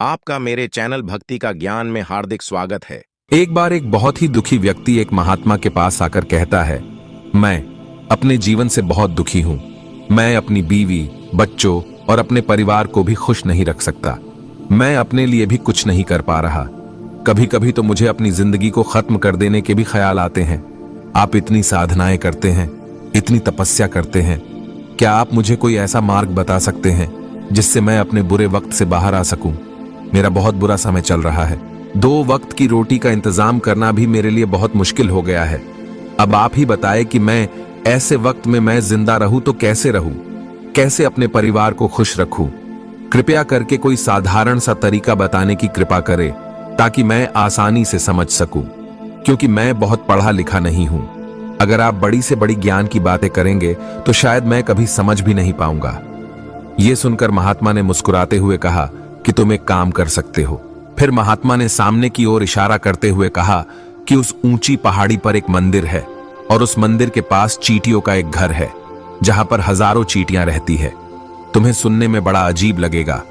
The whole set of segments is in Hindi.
आपका मेरे चैनल भक्ति का ज्ञान में हार्दिक स्वागत है। एक बार एक बहुत ही दुखी व्यक्ति एक महात्मा के पास आकर कहता है, मैं अपने जीवन से बहुत दुखी हूं। मैं अपनी बीवी, बच्चों और अपने परिवार को भी खुश नहीं रख सकता। मैं अपने लिए भी कुछ नहीं कर पा रहा। कभी कभी तो मुझे अपनी जिंदगी को खत्म कर देने के भी ख्याल आते हैं। आप इतनी साधनाएं करते हैं, इतनी तपस्या करते हैं, क्या आप मुझे कोई ऐसा मार्ग बता सकते हैं जिससे मैं अपने बुरे वक्त से बाहर आ सकूं? मेरा बहुत बुरा समय चल रहा है। 2 वक्त की रोटी का इंतजाम करना भी मेरे लिए बहुत मुश्किल हो गया है। अब आप ही बताएं कि मैं ऐसे वक्त में मैं जिंदा रहूं तो कैसे रहूं, कैसे अपने परिवार को खुश रखूं? कृपया करके कोई साधारण सा तरीका बताने की कृपा करें ताकि मैं आसानी से समझ सकूं, क्योंकि मैं बहुत पढ़ा लिखा नहीं हूं। अगर आप बड़ी से बड़ी ज्ञान की बातें करेंगे तो शायद मैं कभी समझ भी नहीं पाऊंगा। यह सुनकर महात्मा ने मुस्कुराते हुए कहा कि तुम एक काम कर सकते हो। फिर महात्मा ने सामने की ओर इशारा करते हुए कहा कि उस ऊंची पहाड़ी पर एक मंदिर है और उस मंदिर के पास चींटियों का एक घर है जहां पर हजारों चींटियां रहती है। तुम्हें सुनने में बड़ा अजीब लगेगा,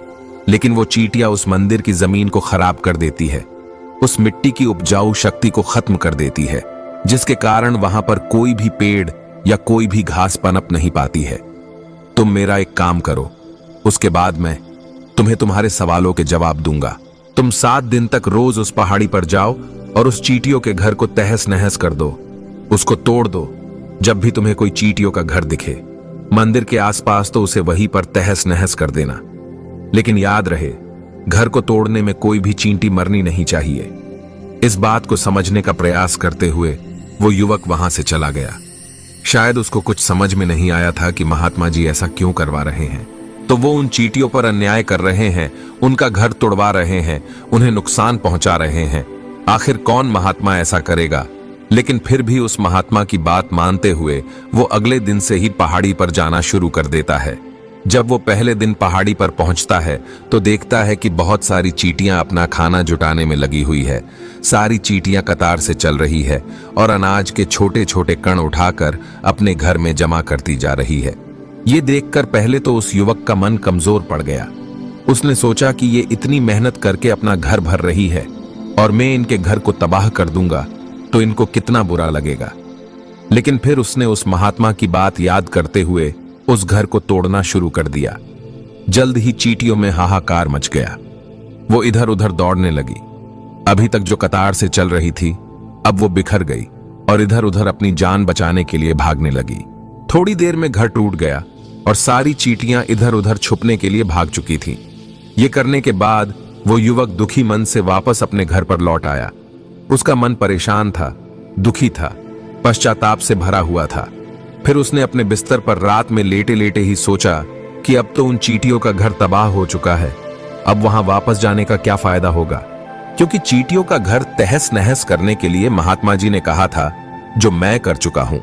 लेकिन वो चींटियां उस मंदिर की जमीन को खराब कर देती है, उस मिट्टी की उपजाऊ शक्ति को खत्म कर देती है, जिसके कारण वहां पर कोई भी पेड़ या कोई भी घास पनप नहीं पाती है। तुम मेरा एक काम करो, उसके बाद मैं तुम्हें तुम्हारे सवालों के जवाब दूंगा। तुम 7 दिन तक रोज उस पहाड़ी पर जाओ और उस चींटियों के घर को तहस नहस कर दो, उसको तोड़ दो। जब भी तुम्हें कोई चींटियों का घर दिखे मंदिर के आसपास तो उसे वहीं पर तहस नहस कर देना। लेकिन याद रहे, घर को तोड़ने में कोई भी चींटी मरनी नहीं चाहिए। इस बात को समझने का प्रयास करते हुए वो युवक वहां से चला गया। शायद उसको कुछ समझ में नहीं आया था कि महात्मा जी ऐसा क्यों करवा रहे हैं। तो वो उन चींटियों पर अन्याय कर रहे हैं, उनका घर तोड़वा रहे हैं, उन्हें नुकसान पहुंचा रहे हैं। आखिर कौन महात्मा ऐसा करेगा? लेकिन फिर भी उस महात्मा की बात मानते हुए वो अगले दिन से ही पहाड़ी पर जाना शुरू कर देता है। जब वो पहले दिन पहाड़ी पर पहुंचता है तो देखता है कि बहुत सारी चींटियां अपना खाना जुटाने में लगी हुई है। सारी चींटियां कतार से चल रही है और अनाज के छोटे छोटे कण उठाकर अपने घर में जमा करती जा रही है। ये देखकर पहले तो उस युवक का मन कमजोर पड़ गया। उसने सोचा कि ये इतनी मेहनत करके अपना घर भर रही है और मैं इनके घर को तबाह कर दूंगा तो इनको कितना बुरा लगेगा। लेकिन फिर उसने उस महात्मा की बात याद करते हुए उस घर को तोड़ना शुरू कर दिया। जल्द ही चींटियों में हाहाकार मच गया। वो इधर उधर दौड़ने लगी। अभी तक जो कतार से चल रही थी अब वो बिखर गई और इधर उधर अपनी जान बचाने के लिए भागने लगी। थोड़ी देर में घर टूट गया और सारी चींटियां इधर उधर छुपने के लिए भाग चुकी थीं। ये करने के बाद वो युवक दुखी मन से वापस अपने घर पर लौट आया। उसका मन परेशान था, दुखी था, पश्चाताप से भरा हुआ था। फिर उसने अपने बिस्तर पर रात में लेटे लेटे ही सोचा कि अब तो उन चींटियों का घर तबाह हो चुका है, अब वहां वापस जाने का क्या फायदा होगा, क्योंकि चींटियों का घर तहस नहस करने के लिए महात्मा जी ने कहा था, जो मैं कर चुका हूं।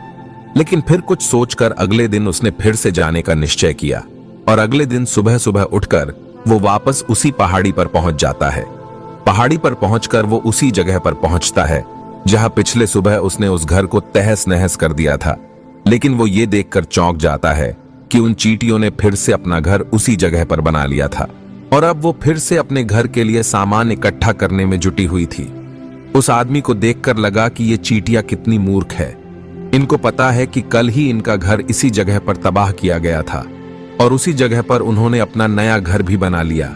लेकिन फिर कुछ सोचकर अगले दिन उसने फिर से जाने का निश्चय किया और अगले दिन सुबह सुबह उठकर वो वापस उसी पहाड़ी पर पहुंच जाता है। पहाड़ी पर पहुंचकर वो उसी जगह पर पहुंचता है जहां पिछले सुबह उसने उस घर को तहस नहस कर दिया था। लेकिन वो ये देखकर चौंक जाता है कि उन चींटियों ने फिर से अपना घर उसी जगह पर बना लिया था और अब वो फिर से अपने घर के लिए सामान इकट्ठा करने में जुटी हुई थी। उस आदमी को देखकर लगा कि ये चींटियां कितनी मूर्ख है। इनको पता है कि कल ही इनका घर इसी जगह पर तबाह किया गया था और उसी जगह पर उन्होंने अपना नया घर भी बना लिया।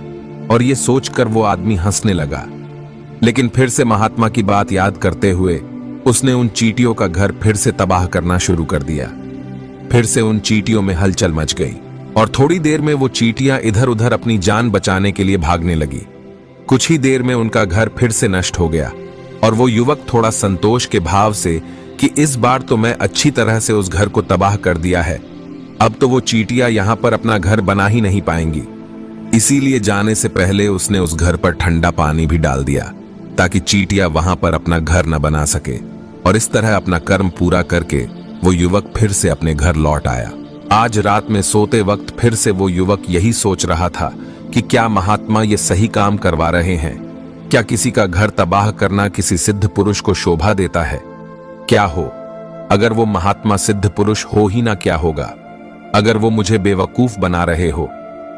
और ये सोचकर वो आदमी हंसने लगा। लेकिन फिर से महात्मा की बात याद करते हुए उसने उन चींटियों का घर फिर से तबाह करना शुरू कर दिया। फिर से उन चींटियों में हलचल मच गई और थोड़ी देर में वो चींटियां इधर उधर अपनी जान बचाने के लिए भागने लगी। कुछ ही देर में उनका घर फिर से नष्ट हो गया और वो युवक थोड़ा संतोष के भाव से कि इस बार तो मैं अच्छी तरह से उस घर को तबाह कर दिया है, अब तो वो चींटियां यहां पर अपना घर बना ही नहीं पाएंगी। इसीलिए जाने से पहले उसने उस घर पर ठंडा पानी भी डाल दिया ताकि चींटियां वहां पर अपना घर न बना सके। और इस तरह अपना कर्म पूरा करके वो युवक फिर से अपने घर लौट आया। आज रात में सोते वक्त फिर से वो युवक यही सोच रहा था कि क्या महात्मा ये सही काम करवा रहे हैं? क्या किसी का घर तबाह करना किसी सिद्ध पुरुष को शोभा देता है? क्या हो अगर वो महात्मा सिद्ध पुरुष हो ही ना, क्या होगा? अगर वो मुझे बेवकूफ बना रहे हो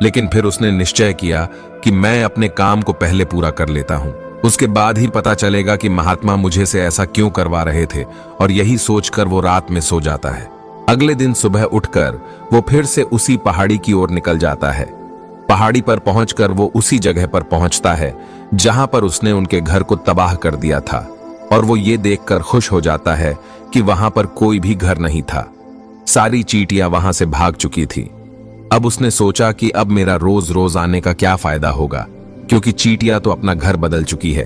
लेकिन फिर उसने निश्चय किया कि मैं अपने काम को पहले पूरा कर लेता हूं, उसके बाद ही पता चलेगा कि महात्मा मुझे से ऐसा क्यों करवा रहे थे, और यही सोचकर वो रात में सो जाता है। अगले दिन सुबह उठकर वो फिर से उसी पहाड़ी की ओर निकल जाता है। पहाड़ी पर पहुंचकर वो उसी जगह पर पहुंचता है जहां पर उसने उनके घर को तबाह कर दिया था, और वो ये देखकर खुश हो जाता है कि वहां पर कोई भी घर नहीं था। सारी चींटियां वहां से भाग चुकी थी। अब उसने सोचा कि अब मेरा रोज रोज आने का क्या फायदा होगा, क्योंकि चींटियां तो अपना घर बदल चुकी है,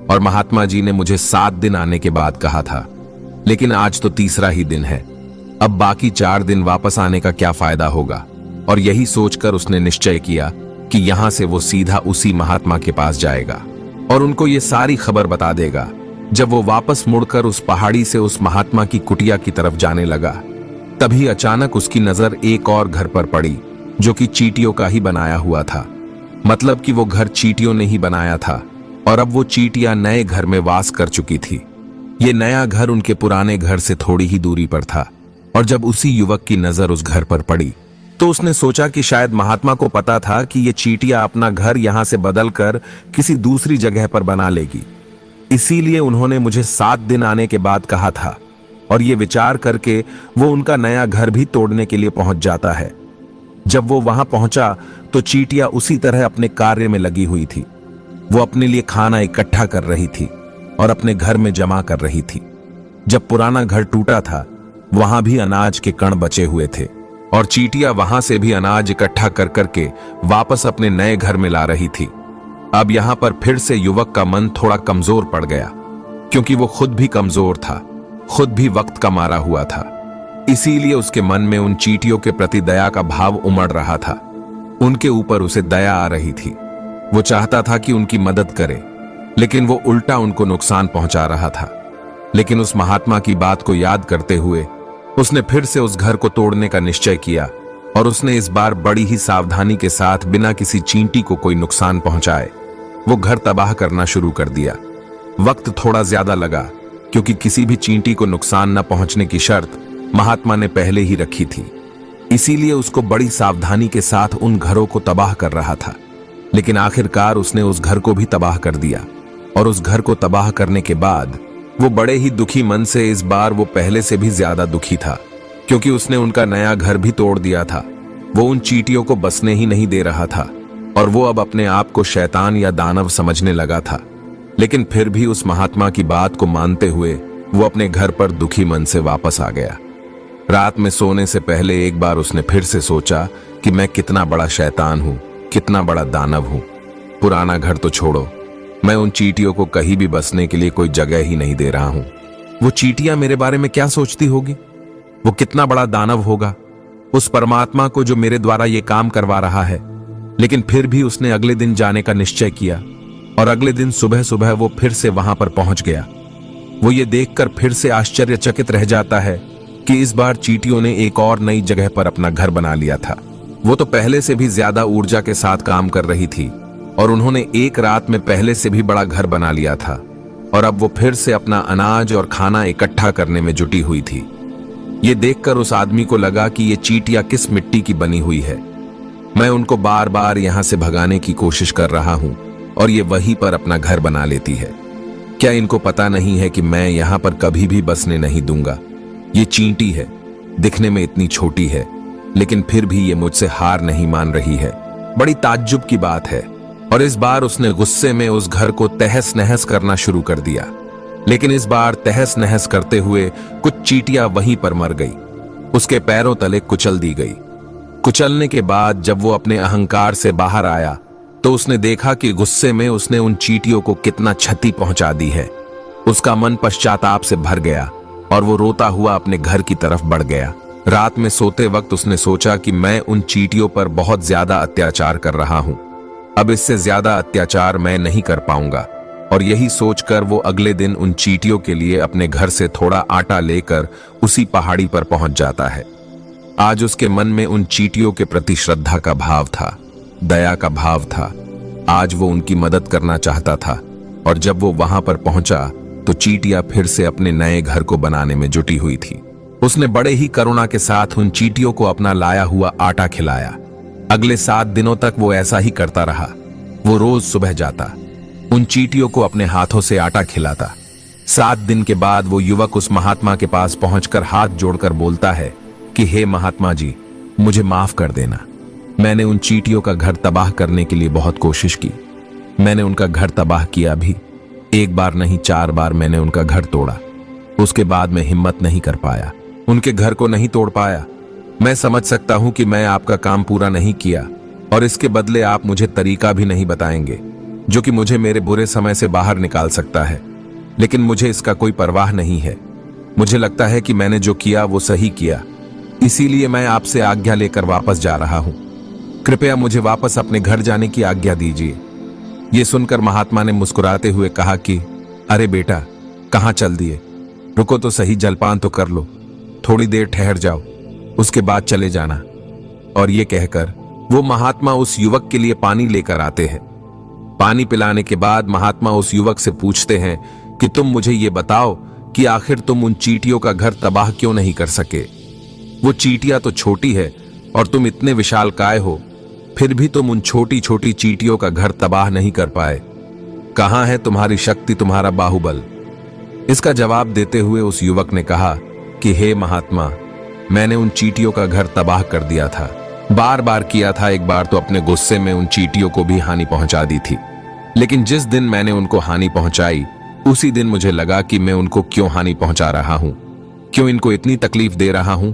और महात्मा जी ने मुझे 7 दिन आने के बाद कहा था, लेकिन आज तो तीसरा ही दिन है। अब बाकी 4 दिन वापस आने का क्या फायदा होगा। और यही सोचकर उसने निश्चय किया कि यहां से वो सीधा उसी महात्मा के पास जाएगा और उनको ये सारी खबर बता देगा। जब वो वापस मुड़कर उस पहाड़ी से उस महात्मा की कुटिया की तरफ जाने लगा, तभी अचानक उसकी नजर एक और घर पर पड़ी जो कि चींटियों का ही बनाया हुआ था। मतलब कि वो घर चींटियों ने ही बनाया था, और अब वो चींटियां नए घर में वास कर चुकी थी। ये नया घर उनके पुराने घर से थोड़ी ही दूरी पर था, और जब उसी युवक की नजर उस घर पर पड़ी तो उसने सोचा कि शायद महात्मा को पता था कि ये चींटियां अपना घर यहां से बदलकर किसी दूसरी जगह पर बना लेगी, इसीलिए उन्होंने मुझे 7 दिन आने के बाद कहा था। और ये विचार करके वो उनका नया घर भी तोड़ने के लिए पहुंच जाता है। जब वो वहां पहुंचा तो चींटियां उसी तरह अपने कार्य में लगी हुई थी। वो अपने लिए खाना इकट्ठा कर रही थी और अपने घर में जमा कर रही थी। जब पुराना घर टूटा था, वहां भी अनाज के कण बचे हुए थे, और चींटियां वहां से भी अनाज इकट्ठा कर करके वापस अपने नए घर में ला रही थी। अब यहां पर फिर से युवक का मन थोड़ा कमजोर पड़ गया, क्योंकि वो खुद भी कमजोर था, खुद भी वक्त का मारा हुआ था। इसीलिए उसके मन में उन चींटियों के प्रति दया का भाव उमड़ रहा था। उनके ऊपर उसे दया आ रही थी। वो चाहता था कि उनकी मदद करे, लेकिन वो उल्टा उनको नुकसान पहुंचा रहा था। लेकिन उस महात्मा की बात को याद करते हुए उसने फिर से उस घर को तोड़ने का निश्चय किया, और उसने इस बार बड़ी ही सावधानी के साथ बिना किसी चींटी को कोई नुकसान पहुंचाए वो घर तबाह करना शुरू कर दिया। वक्त थोड़ा ज्यादा लगा, क्योंकि किसी भी चींटी को नुकसान न पहुंचने की शर्त महात्मा ने पहले ही रखी थी। इसीलिए उसको बड़ी सावधानी के साथ उन घरों को तबाह कर रहा था। लेकिन आखिरकार उसने उस घर को भी तबाह कर दिया, और उस घर को तबाह करने के बाद वो बड़े ही दुखी मन से, इस बार वो पहले से भी ज्यादा दुखी था, क्योंकि उसने उनका नया घर भी तोड़ दिया था। वो उन चींटियों को बसने ही नहीं दे रहा था, और वो अब अपने आप को शैतान या दानव समझने लगा था। लेकिन फिर भी उस महात्मा की बात को मानते हुए वो अपने घर पर दुखी मन से वापस आ गया। रात में सोने से पहले एक बार उसने फिर से सोचा कि मैं कितना बड़ा शैतान हूं, कितना बड़ा दानव हूं। पुराना घर तो छोड़ो, मैं उन चींटियों को कहीं भी बसने के लिए कोई जगह ही नहीं दे रहा हूं। वो चींटियां मेरे बारे में क्या सोचती होगी? वो कितना बड़ा दानव होगा उस परमात्मा को जो मेरे द्वारा ये काम करवा रहा है। लेकिन फिर भी उसने अगले दिन जाने का निश्चय किया, और अगले दिन सुबह सुबह वो फिर से वहां पर पहुंच गया। वो ये देखकर फिर से आश्चर्यचकित रह जाता है कि इस बार चींटियों ने एक और नई जगह पर अपना घर बना लिया था। वो तो पहले से भी ज्यादा ऊर्जा के साथ काम कर रही थी, और उन्होंने एक रात में पहले से भी बड़ा घर बना लिया था, और अब वो फिर से अपना अनाज और खाना इकट्ठा करने में जुटी हुई थी। ये देखकर उस आदमी को लगा कि ये चींटियां किस मिट्टी की बनी हुई है। मैं उनको बार बार यहां से भगाने की कोशिश कर रहा हूं, और ये वहीं पर अपना घर बना लेती है। क्या इनको पता नहीं है कि मैं यहां पर कभी भी बसने नहीं दूंगा? ये चींटी है, दिखने में इतनी छोटी है, लेकिन फिर भी ये मुझसे हार नहीं मान रही है। बड़ी ताज्जुब की बात है। और इस बार उसने गुस्से में उस घर को तहस नहस करना शुरू कर दिया। लेकिन इस बार तहस नहस करते हुए कुछ चींटियां वहीं पर मर गई, उसके पैरों तले कुचल दी गई। कुचलने के बाद जब वो अपने अहंकार से बाहर आया तो उसने देखा कि गुस्से में उसने उन चींटियों को कितना क्षति पहुंचा दी है। उसका मन पश्चाताप से भर गया, और वो रोता हुआ अपने घर की तरफ बढ़ गया। रात में सोते वक्त उसने सोचा कि मैं उन चींटियों पर बहुत ज्यादा अत्याचार कर रहा हूं, अब इससे ज्यादा अत्याचार मैं नहीं कर पाऊंगा। और यही सोचकर वो अगले दिन उन चींटियों के लिए अपने घर से थोड़ा आटा लेकर उसी पहाड़ी पर पहुंच जाता है। आज उसके मन में उन चींटियों के प्रति श्रद्धा का भाव था, दया का भाव था। आज वो उनकी मदद करना चाहता था, और जब वो वहां पर पहुंचा तो चींटियां फिर से अपने नए घर को बनाने में जुटी हुई थी। उसने बड़े ही करुणा के साथ उन चींटियों को अपना लाया हुआ आटा खिलाया। अगले 7 दिनों तक वो ऐसा ही करता रहा। वो रोज सुबह जाता, उन चींटियों को अपने हाथों से आटा खिलाता। 7 दिन के बाद वो युवक उस महात्मा के पास पहुंचकर हाथ जोड़कर बोलता है कि हे महात्मा जी, मुझे माफ कर देना। मैंने उन चींटियों का घर तबाह करने के लिए बहुत कोशिश की। मैंने उनका घर तबाह किया भी। 1 बार नहीं 4 बार मैंने उनका घर तोड़ा। उसके बाद मैं हिम्मत नहीं कर पाया, उनके घर को नहीं तोड़ पाया। मैं समझ सकता हूं कि मैं आपका काम पूरा नहीं किया और इसके बदले आप मुझे तरीका भी नहीं बताएंगे जो कि मुझे मेरे बुरे समय से बाहर निकाल सकता है, लेकिन मुझे इसका कोई परवाह नहीं है। मुझे लगता है कि मैंने जो किया वो सही किया, इसीलिए मैं आपसे आज्ञा लेकर वापस जा रहा हूं। कृपया मुझे वापस अपने घर जाने की आज्ञा दीजिए। यह सुनकर महात्मा ने मुस्कुराते हुए कहा कि अरे बेटा, कहां चल दिए? रुको तो सही, जलपान तो कर लो, थोड़ी देर ठहर जाओ, उसके बाद चले जाना। और ये कहकर वो महात्मा उस युवक के लिए पानी लेकर आते हैं। पानी पिलाने के बाद महात्मा उस युवक से पूछते हैं कि तुम मुझे ये बताओ कि आखिर तुम उन चींटियों का घर तबाह क्यों नहीं कर सके? वो चींटियां तो छोटी है और तुम इतने विशालकाय हो, फिर भी तुम उन छोटी छोटी चींटियों का घर तबाह नहीं कर पाए। कहां है तुम्हारी शक्ति, तुम्हारा बाहुबल? इसका जवाब देते हुए उस युवक ने कहा कि हे महात्मा, मैंने उन चींटियों का घर तबाह कर दिया था, बार बार किया था। एक बार तो अपने गुस्से में उन चींटियों को भी हानि पहुंचा दी थी, लेकिन जिस दिन मैंने उनको हानि पहुंचाई उसी दिन मुझे लगा कि मैं उनको क्यों हानि पहुंचा रहा हूं, क्यों इनको इतनी तकलीफ दे रहा हूं,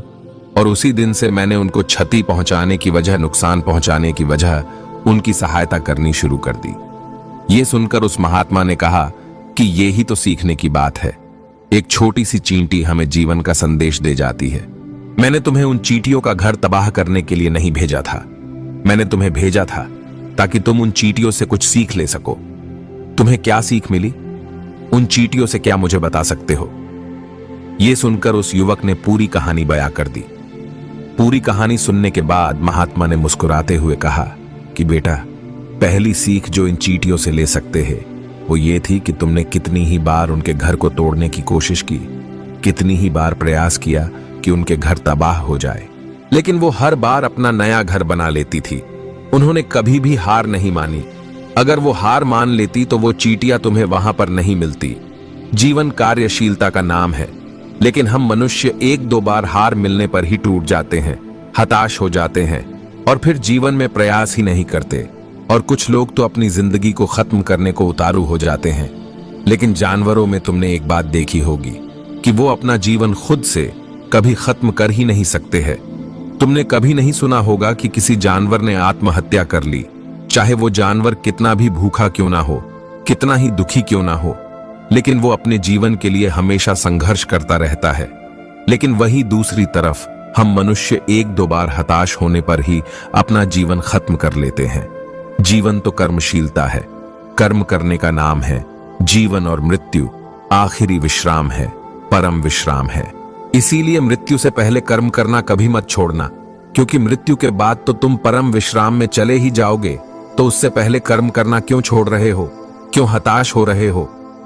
और उसी दिन से मैंने उनको क्षति पहुंचाने की वजह, नुकसान पहुंचाने की वजह उनकी सहायता करनी शुरू कर दी। यह सुनकर उस महात्मा ने कहा कि यह ही तो सीखने की बात है। एक छोटी सी चींटी हमें जीवन का संदेश दे जाती है। मैंने तुम्हें उन चींटियों का घर तबाह करने के लिए नहीं भेजा था, मैंने तुम्हें भेजा था ताकि तुम उन चींटियों से कुछ सीख ले सको। तुम्हें क्या सीख मिली? उन चींटियों से क्या मुझे बता सकते हो? यह सुनकर उस युवक ने पूरी कहानी बयां कर दी। पूरी कहानी सुनने के बाद महात्मा ने मुस्कुराते हुए कहा कि बेटा, पहली सीख जो इन चींटियों से ले सकते हैं वो ये थी कि तुमने कितनी ही बार उनके घर को तोड़ने की कोशिश की, कितनी ही बार प्रयास किया कि उनके घर तबाह हो जाए, लेकिन वो हर बार अपना नया घर बना लेती थी। उन्होंने कभी भी हार नहीं मानी। अगर वो हार मान लेती तो वो चींटियां तुम्हें वहां पर नहीं मिलती। जीवन कार्यशीलता का नाम है, लेकिन हम मनुष्य 1-2 बार हार मिलने पर ही टूट जाते हैं, हताश हो जाते हैं और फिर जीवन में प्रयास ही नहीं करते। और कुछ लोग तो अपनी जिंदगी को खत्म करने को उतारू हो जाते हैं। लेकिन जानवरों में तुमने एक बात देखी होगी कि वो अपना जीवन खुद से कभी खत्म कर ही नहीं सकते हैं। तुमने कभी नहीं सुना होगा कि किसी जानवर ने आत्महत्या कर ली, चाहे वो जानवर कितना भी भूखा क्यों ना हो, कितना ही दुखी क्यों ना हो, लेकिन वो अपने जीवन के लिए हमेशा संघर्ष करता रहता है। लेकिन वही दूसरी तरफ हम मनुष्य 1-2 बार हताश होने पर ही अपना जीवन खत्म कर लेते हैं। जीवन तो कर्मशीलता है, कर्म करने का नाम है। जीवन और मृत्यु आखिरी विश्राम है, परम विश्राम है। इसीलिए मृत्यु से पहले कर्म करना कभी मत छोड़ना, क्योंकि मृत्यु के बाद तो तुम परम विश्राम में चले ही जाओगे। तो उससे पहले कर्म करना क्यों छोड़ रहे हो? क्यों हताश हो रहे हो?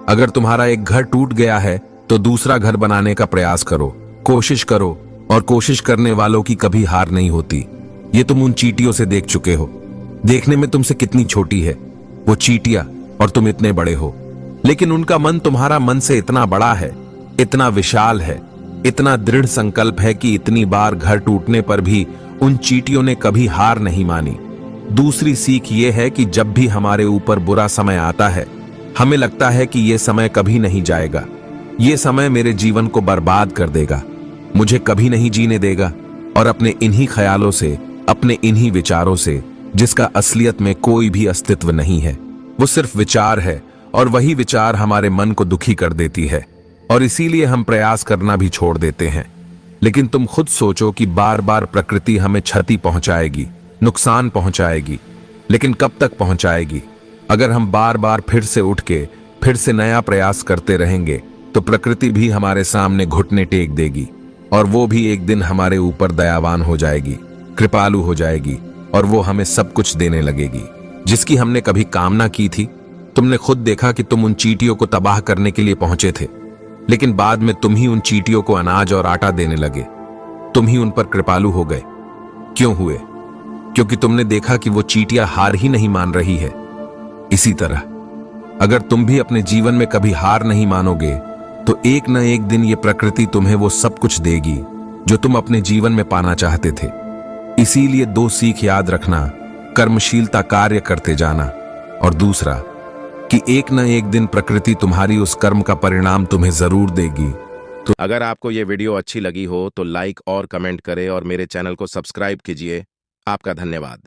अगर तुम्हारा एक घर टूट गया है तो दूसरा घर बनाने का प्रयास करो, कोशिश करो, और कोशिश करने वालों की कभी हार नहीं होती। ये तुम उन चींटियों से देख चुके हो। देखने में तुमसे कितनी छोटी है वो चींटियां और तुम इतने बड़े हो, लेकिन उनका मन तुम्हारा मन से इतना बड़ा है, इतना विशाल है, इतना दृढ़ संकल्प है कि इतनी बार घर टूटने पर भी उन चींटियों ने कभी हार नहीं मानी। दूसरी सीख ये है कि जब भी हमारे ऊपर बुरा समय आता है, हमें लगता है कि यह समय कभी नहीं जाएगा, यह समय मेरे जीवन को बर्बाद कर देगा, मुझे कभी नहीं जीने देगा। और अपने इन्हीं ख्यालों से, अपने इन्हीं विचारों से, जिसका असलियत में कोई भी अस्तित्व नहीं है, वो सिर्फ विचार है, और वही विचार हमारे मन को दुखी कर देती है, और इसीलिए हम प्रयास करना भी छोड़ देते हैं। लेकिन तुम खुद सोचो कि बार बार प्रकृति हमें क्षति पहुंचाएगी, नुकसान पहुंचाएगी, लेकिन कब तक पहुंचाएगी? अगर हम बार बार फिर से उठ के फिर से नया प्रयास करते रहेंगे तो प्रकृति भी हमारे सामने घुटने टेक देगी, और वो भी एक दिन हमारे ऊपर दयावान हो जाएगी, कृपालु हो जाएगी, और वो हमें सब कुछ देने लगेगी जिसकी हमने कभी कामना की थी। तुमने खुद देखा कि तुम उन चींटियों को तबाह करने के लिए पहुंचे थे, लेकिन बाद में तुम ही उन चींटियों को अनाज और आटा देने लगे, तुम ही उन पर कृपालु हो गए। क्यों हुए? क्योंकि तुमने देखा कि वो चींटियां हार ही नहीं मान रही है। इसी तरह अगर तुम भी अपने जीवन में कभी हार नहीं मानोगे तो एक न एक दिन ये प्रकृति तुम्हें वो सब कुछ देगी जो तुम अपने जीवन में पाना चाहते थे। इसीलिए 2 सीख याद रखना, कर्मशीलता कार्य करते जाना, और दूसरा कि एक न एक दिन प्रकृति तुम्हारी उस कर्म का परिणाम तुम्हें जरूर देगी। तो अगर आपको ये वीडियो अच्छी लगी हो तो लाइक और कमेंट करें और मेरे चैनल को सब्सक्राइब कीजिए। आपका धन्यवाद।